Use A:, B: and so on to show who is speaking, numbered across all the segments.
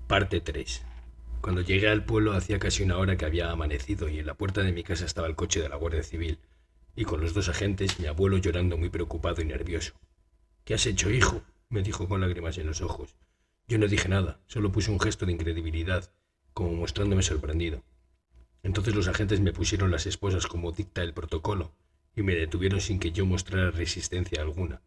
A: Parte 3. Cuando llegué al pueblo hacía casi una hora que había amanecido y en la puerta de mi casa estaba el coche de la Guardia Civil, y con los dos agentes, mi abuelo llorando muy preocupado y nervioso. «¿Qué has hecho, hijo?», me dijo con lágrimas en los ojos. Yo no dije nada, solo puse un gesto de incredibilidad, como mostrándome sorprendido. Entonces los agentes me pusieron las esposas como dicta el protocolo, y me detuvieron sin que yo mostrara resistencia alguna.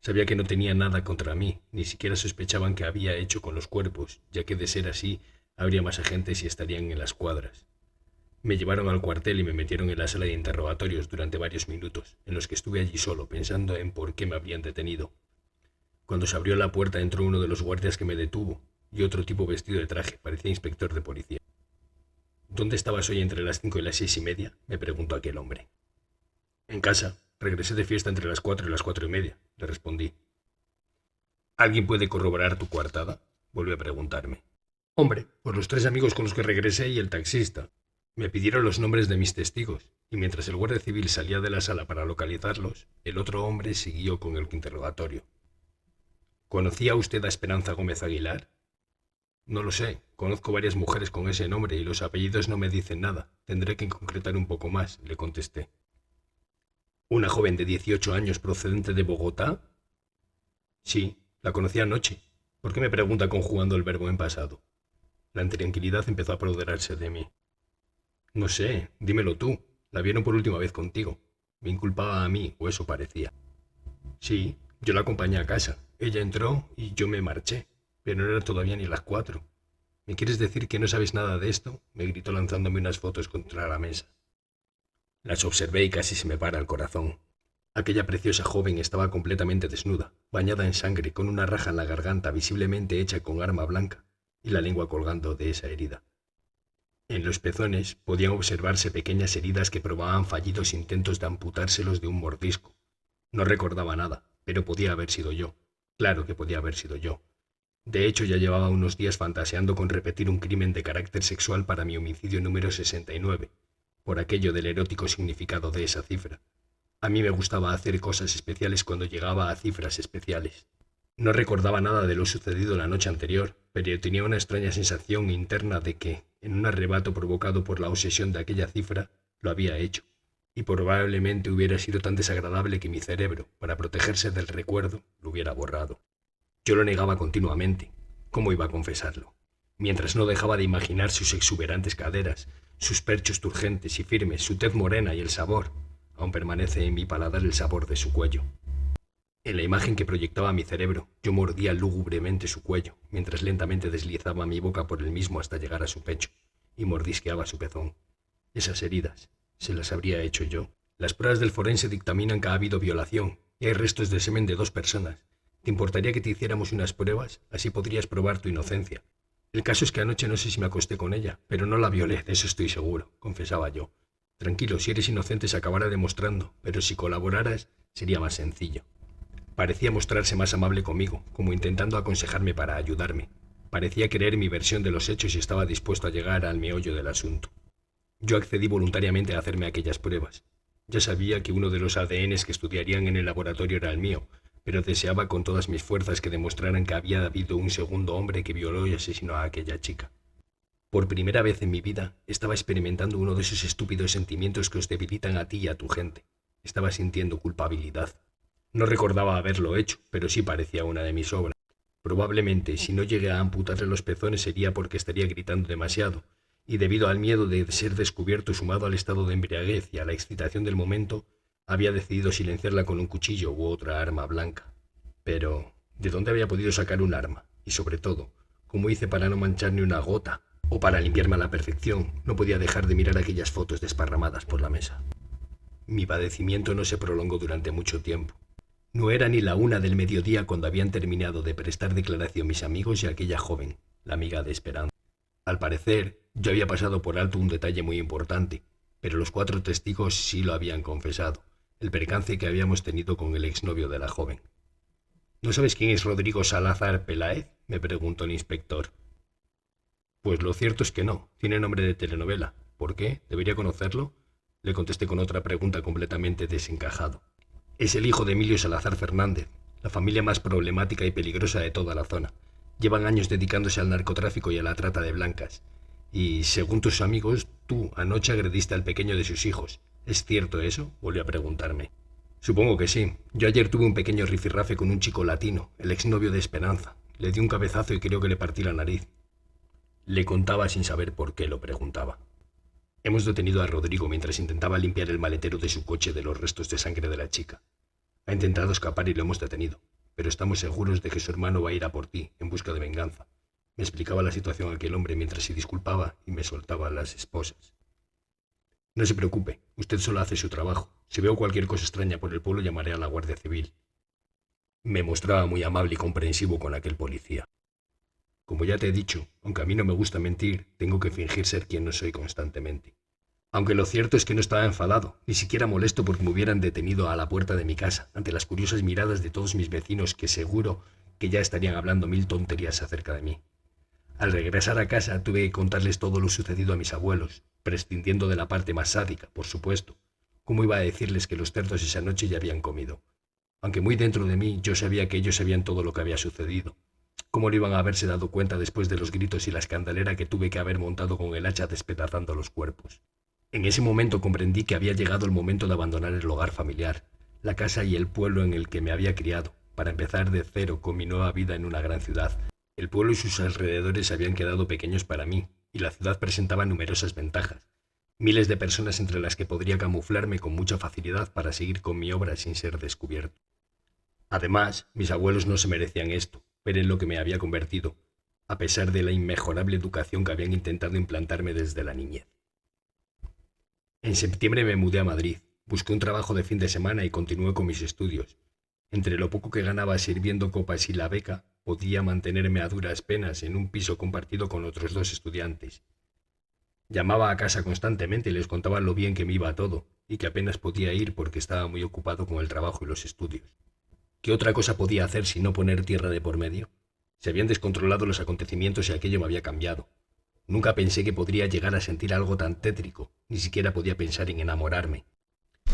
A: Sabía que no tenía nada contra mí, ni siquiera sospechaban que había hecho con los cuerpos, ya que de ser así, habría más agentes y estarían en las cuadras. Me llevaron al cuartel y me metieron en la sala de interrogatorios durante varios minutos, en los que estuve allí solo, pensando en por qué me habrían detenido. Cuando se abrió la puerta entró uno de los guardias que me detuvo, y otro tipo vestido de traje, parecía inspector de policía. «¿Dónde estabas hoy entre las 5 y las 6:30?», me preguntó aquel hombre. «En casa. Regresé de fiesta entre las 4 y las 4:30», le respondí. «¿Alguien puede corroborar tu coartada?», volvió a preguntarme. «Hombre, pues los 3 amigos con los que regresé y el taxista. Me pidieron los nombres de mis testigos, y mientras el guardia civil salía de la sala para localizarlos, el otro hombre siguió con el interrogatorio. ¿Conocía usted a Esperanza Gómez Aguilar?». «No lo sé. Conozco varias mujeres con ese nombre y los apellidos no me dicen nada. Tendré que concretar un poco más», le contesté. «¿Una joven de 18 años procedente de Bogotá?». «Sí, la conocí anoche. ¿Por qué me pregunta conjugando el verbo en pasado?». La intranquilidad empezó a apoderarse de mí. «No sé, dímelo tú. La vieron por última vez contigo». Me inculpaba a mí, o eso parecía. «Sí, yo la acompañé a casa. Ella entró y yo me marché, pero no eran todavía ni las 4. «¿Me quieres decir que no sabes nada de esto?», me gritó lanzándome unas fotos contra la mesa. Las observé y casi se me para el corazón. Aquella preciosa joven estaba completamente desnuda, bañada en sangre, con una raja en la garganta visiblemente hecha con arma blanca y la lengua colgando de esa herida. En los pezones podían observarse pequeñas heridas que probaban fallidos intentos de amputárselos de un mordisco. No recordaba nada, pero podía haber sido yo. Claro que podía haber sido yo. De hecho, ya llevaba unos días fantaseando con repetir un crimen de carácter sexual para mi homicidio número 69, por aquello del erótico significado de esa cifra. A mí me gustaba hacer cosas especiales cuando llegaba a cifras especiales. No recordaba nada de lo sucedido la noche anterior, pero tenía una extraña sensación interna de que, en un arrebato provocado por la obsesión de aquella cifra, lo había hecho, y probablemente hubiera sido tan desagradable que mi cerebro, para protegerse del recuerdo, lo hubiera borrado. Yo lo negaba continuamente. ¿Cómo iba a confesarlo? Mientras no dejaba de imaginar sus exuberantes caderas, sus pechos turgentes y firmes, su tez morena y el sabor. Aún permanece en mi paladar el sabor de su cuello. En la imagen que proyectaba mi cerebro, yo mordía lúgubremente su cuello, mientras lentamente deslizaba mi boca por el mismo hasta llegar a su pecho, y mordisqueaba su pezón. Esas heridas, ¿se las habría hecho yo? Las pruebas del forense dictaminan que ha habido violación, y hay restos de semen de 2 personas. ¿Te importaría que te hiciéramos unas pruebas? Así podrías probar tu inocencia. El caso es que anoche no sé si me acosté con ella, pero no la violé, de eso estoy seguro», confesaba yo. «Tranquilo, si eres inocente se acabará demostrando, pero si colaboraras sería más sencillo». Parecía mostrarse más amable conmigo, como intentando aconsejarme para ayudarme. Parecía creer mi versión de los hechos y estaba dispuesto a llegar al meollo del asunto. Yo accedí voluntariamente a hacerme aquellas pruebas. Ya sabía que uno de los ADNs que estudiarían en el laboratorio era el mío, pero deseaba con todas mis fuerzas que demostraran que había habido un segundo hombre que violó y asesinó a aquella chica. Por primera vez en mi vida estaba experimentando uno de esos estúpidos sentimientos que os debilitan a ti y a tu gente. Estaba sintiendo culpabilidad. No recordaba haberlo hecho, pero sí parecía una de mis obras. Probablemente, si no llegué a amputarle los pezones sería porque estaría gritando demasiado, y debido al miedo de ser descubierto sumado al estado de embriaguez y a la excitación del momento, había decidido silenciarla con un cuchillo u otra arma blanca. Pero, ¿de dónde había podido sacar un arma? Y sobre todo, ¿cómo hice para no manchar ni una gota? O para limpiarme a la perfección. No podía dejar de mirar aquellas fotos desparramadas por la mesa. Mi padecimiento no se prolongó durante mucho tiempo. No era ni la 1 del mediodía cuando habían terminado de prestar declaración mis amigos y aquella joven, la amiga de Esperanza. Al parecer, yo había pasado por alto un detalle muy importante, pero los 4 testigos sí lo habían confesado, el percance que habíamos tenido con el exnovio de la joven. «¿No sabes quién es Rodrigo Salazar Peláez?», me preguntó el inspector. «Pues lo cierto es que no, tiene nombre de telenovela. ¿Por qué? ¿Debería conocerlo?», le contesté con otra pregunta completamente desencajado. «Es el hijo de Emilio Salazar Fernández, la familia más problemática y peligrosa de toda la zona. Llevan años dedicándose al narcotráfico y a la trata de blancas. Y, según tus amigos, tú anoche agrediste al pequeño de sus hijos. ¿Es cierto eso?, volvió a preguntarme. Supongo que sí. Yo ayer tuve un pequeño rifirrafe con un chico latino, el exnovio de Esperanza. Le di un cabezazo y creo que le partí la nariz. Le contaba sin saber por qué lo preguntaba. Hemos detenido a Rodrigo mientras intentaba limpiar el maletero de su coche de los restos de sangre de la chica. Ha intentado escapar y lo hemos detenido, pero estamos seguros de que su hermano va a ir a por ti, en busca de venganza. Me explicaba la situación aquel hombre mientras se disculpaba y me soltaba las esposas. No se preocupe, usted solo hace su trabajo. Si veo cualquier cosa extraña por el pueblo, llamaré a la Guardia Civil. Me mostraba muy amable y comprensivo con aquel policía. Como ya te he dicho, aunque a mí no me gusta mentir, tengo que fingir ser quien no soy constantemente. Aunque lo cierto es que no estaba enfadado, ni siquiera molesto porque me hubieran detenido a la puerta de mi casa, ante las curiosas miradas de todos mis vecinos que seguro que ya estarían hablando mil tonterías acerca de mí. Al regresar a casa tuve que contarles todo lo sucedido a mis abuelos, prescindiendo de la parte más sádica, por supuesto. ¿Cómo iba a decirles que los cerdos esa noche ya habían comido? Aunque muy dentro de mí yo sabía que ellos sabían todo lo que había sucedido. ¿Cómo no iban a haberse dado cuenta después de los gritos y la escandalera que tuve que haber montado con el hacha despedazando los cuerpos? En ese momento comprendí que había llegado el momento de abandonar el hogar familiar, la casa y el pueblo en el que me había criado, para empezar de cero con mi nueva vida en una gran ciudad. El pueblo y sus alrededores habían quedado pequeños para mí, y la ciudad presentaba numerosas ventajas. Miles de personas entre las que podría camuflarme con mucha facilidad para seguir con mi obra sin ser descubierto. Además, mis abuelos no se merecían esto, ver en lo que me había convertido, a pesar de la inmejorable educación que habían intentado implantarme desde la niñez. En septiembre me mudé a Madrid, busqué un trabajo de fin de semana y continué con mis estudios. Entre lo poco que ganaba sirviendo copas y la beca, podía mantenerme a duras penas en un piso compartido con otros 2 estudiantes. Llamaba a casa constantemente y les contaba lo bien que me iba todo, y que apenas podía ir porque estaba muy ocupado con el trabajo y los estudios. ¿Qué otra cosa podía hacer si no poner tierra de por medio? Se habían descontrolado los acontecimientos y aquello me había cambiado. Nunca pensé que podría llegar a sentir algo tan tétrico, ni siquiera podía pensar en enamorarme.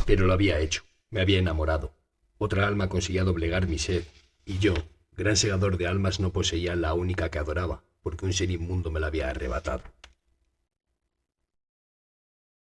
A: Pero lo había hecho, me había enamorado. Otra alma conseguía doblegar mi sed, y yo, gran segador de almas, no poseía la única que adoraba, porque un ser inmundo me la había arrebatado.